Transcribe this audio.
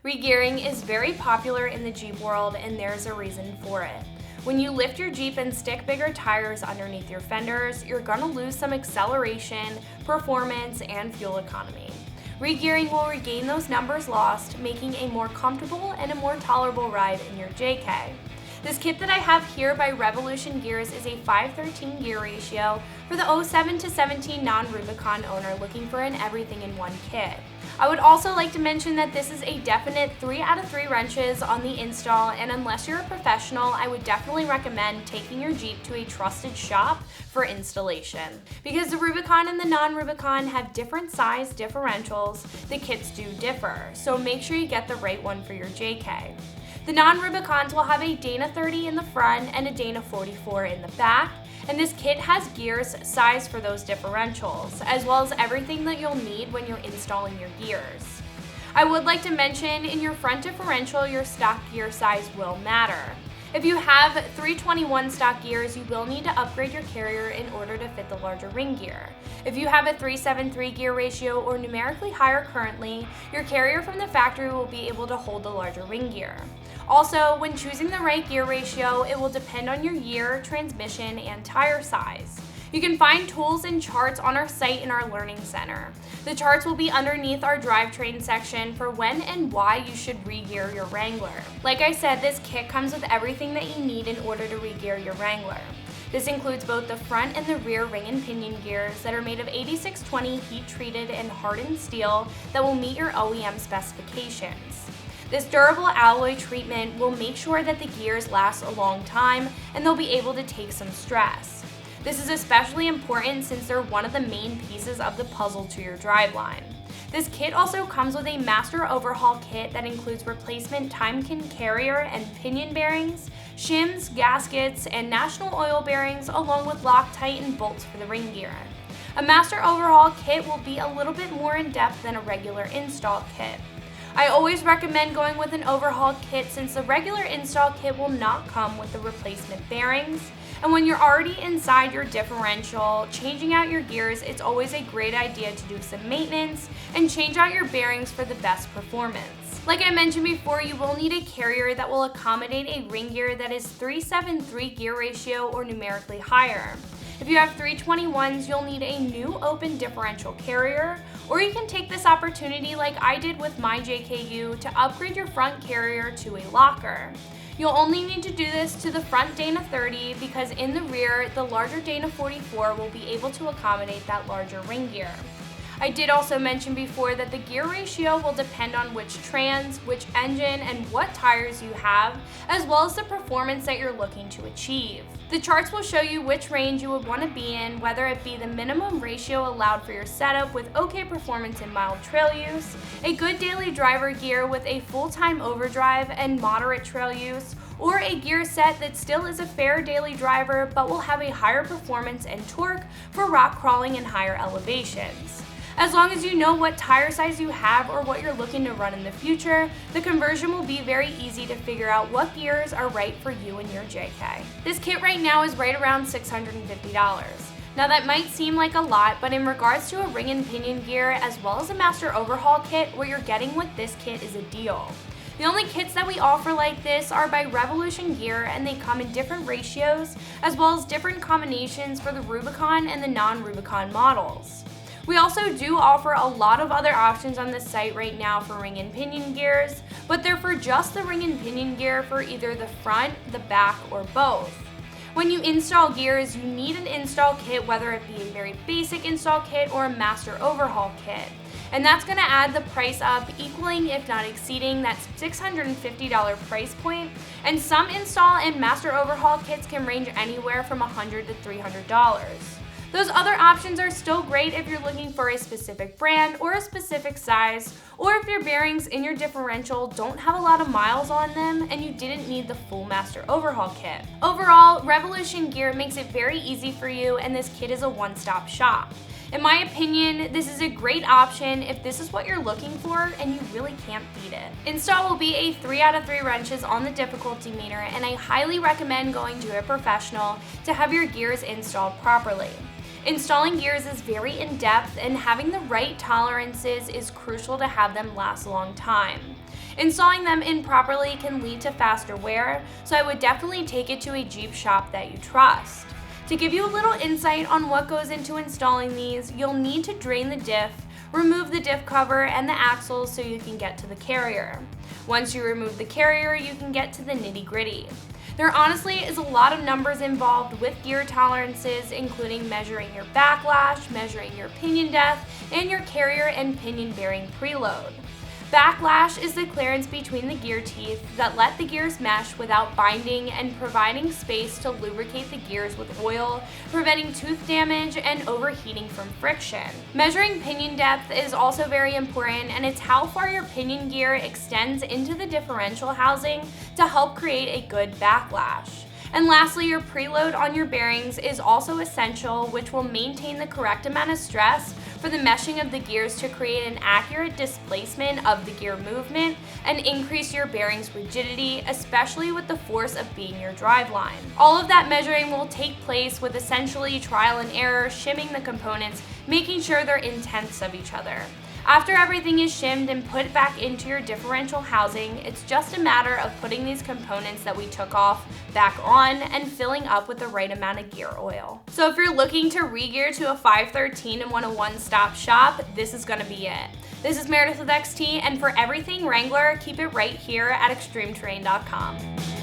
Re-gearing is very popular in the Jeep world, and there's a reason for it. When you lift your Jeep and stick bigger tires underneath your fenders, you're gonna lose some acceleration, performance, and fuel economy. Re-gearing will regain those numbers lost, making a more comfortable and a more tolerable ride in your JK. This kit that I have here by Revolution Gears is a 513 gear ratio for the 07 to 17 non-Rubicon owner looking for an everything-in-one kit. I would also like to mention that this is a definite 3 out of 3 wrenches on the install, and unless you're a professional, I would definitely recommend taking your Jeep to a trusted shop for installation. Because the Rubicon and the non-Rubicon have different size differentials, the kits do differ, so make sure you get the right one for your JK. The non-Rubicons will have a Dana 30 in the front and a Dana 44 in the back, and this kit has gears sized for those differentials, as well as everything that you'll need when you're installing your gears. I would like to mention, in your front differential, your stock gear size will matter. If you have 321 stock gears, you will need to upgrade your carrier in order to fit the larger ring gear. If you have a 373 gear ratio or numerically higher currently, your carrier from the factory will be able to hold the larger ring gear. Also, when choosing the right gear ratio, it will depend on your year, transmission, and tire size. You can find tools and charts on our site in our Learning Center. The charts will be underneath our drivetrain section for when and why you should re-gear your Wrangler. Like I said, this kit comes with everything that you need in order to re-gear your Wrangler. This includes both the front and the rear ring and pinion gears that are made of 8620 heat-treated and hardened steel that will meet your OEM specifications. This durable alloy treatment will make sure that the gears last a long time and they'll be able to take some stress. This is especially important since they're one of the main pieces of the puzzle to your driveline. This kit also comes with a Master Overhaul Kit that includes replacement Timken carrier and pinion bearings, shims, gaskets, and National Oil bearings, along with Loctite and bolts for the ring gear. A Master Overhaul Kit will be a little bit more in depth than a regular install kit. I always recommend going with an overhaul kit since the regular install kit will not come with the replacement bearings. And when you're already inside your differential, changing out your gears, it's always a great idea to do some maintenance and change out your bearings for the best performance. Like I mentioned before, you will need a carrier that will accommodate a ring gear that is 373 gear ratio or numerically higher. If you have 321s, you'll need a new open differential carrier, or you can take this opportunity like I did with my JKU to upgrade your front carrier to a locker. You'll only need to do this to the front Dana 30 because in the rear, the larger Dana 44 will be able to accommodate that larger ring gear. I did also mention before that the gear ratio will depend on which trans, which engine, and what tires you have, as well as the performance that you're looking to achieve. The charts will show you which range you would want to be in, whether it be the minimum ratio allowed for your setup with okay performance in mild trail use, a good daily driver gear with a full-time overdrive and moderate trail use, or a gear set that still is a fair daily driver but will have a higher performance and torque for rock crawling and higher elevations. As long as you know what tire size you have or what you're looking to run in the future, the conversion will be very easy to figure out what gears are right for you and your JK. This kit right now is right around $650. Now that might seem like a lot, but in regards to a ring and pinion gear as well as a Master Overhaul Kit, what you're getting with this kit is a deal. The only kits that we offer like this are by Revolution Gear, and they come in different ratios as well as different combinations for the Rubicon and the non-Rubicon models. We also do offer a lot of other options on the site right now for ring and pinion gears, but they're for just the ring and pinion gear for either the front, the back, or both. When you install gears, you need an install kit, whether it be a very basic install kit or a Master Overhaul Kit. And that's going to add the price up, equaling if not exceeding that $650 price point, and some install and Master Overhaul Kits can range anywhere from $100 to $300. Those other options are still great if you're looking for a specific brand or a specific size, or if your bearings in your differential don't have a lot of miles on them and you didn't need the full Master Overhaul Kit. Overall, Revolution Gear makes it very easy for you, and this kit is a one-stop shop. In my opinion, this is a great option if this is what you're looking for and you really can't beat it. Install will be a 3 out of 3 wrenches on the difficulty meter, and I highly recommend going to a professional to have your gears installed properly. Installing gears is very in-depth, and having the right tolerances is crucial to have them last a long time. Installing them improperly can lead to faster wear, so I would definitely take it to a Jeep shop that you trust. To give you a little insight on what goes into installing these, you'll need to drain the diff, remove the diff cover and the axles so you can get to the carrier. Once you remove the carrier, you can get to the nitty-gritty. There honestly is a lot of numbers involved with gear tolerances, including measuring your backlash, measuring your pinion depth, and your carrier and pinion bearing preload. Backlash is the clearance between the gear teeth that let the gears mesh without binding and providing space to lubricate the gears with oil, preventing tooth damage and overheating from friction. Measuring pinion depth is also very important, and it's how far your pinion gear extends into the differential housing to help create a good backlash. And lastly, your preload on your bearings is also essential, which will maintain the correct amount of stress for the meshing of the gears to create an accurate displacement of the gear movement and increase your bearings rigidity, especially with the force of being your driveline. All of that measuring will take place with essentially trial and error, shimming the components, making sure they're in tenths of each other. After everything is shimmed and put back into your differential housing, it's just a matter of putting these components that we took off back on and filling up with the right amount of gear oil. So if you're looking to re-gear to a 513 and want a one-stop shop, this is gonna be it. This is Meredith with XT, and for everything Wrangler, keep it right here at ExtremeTerrain.com.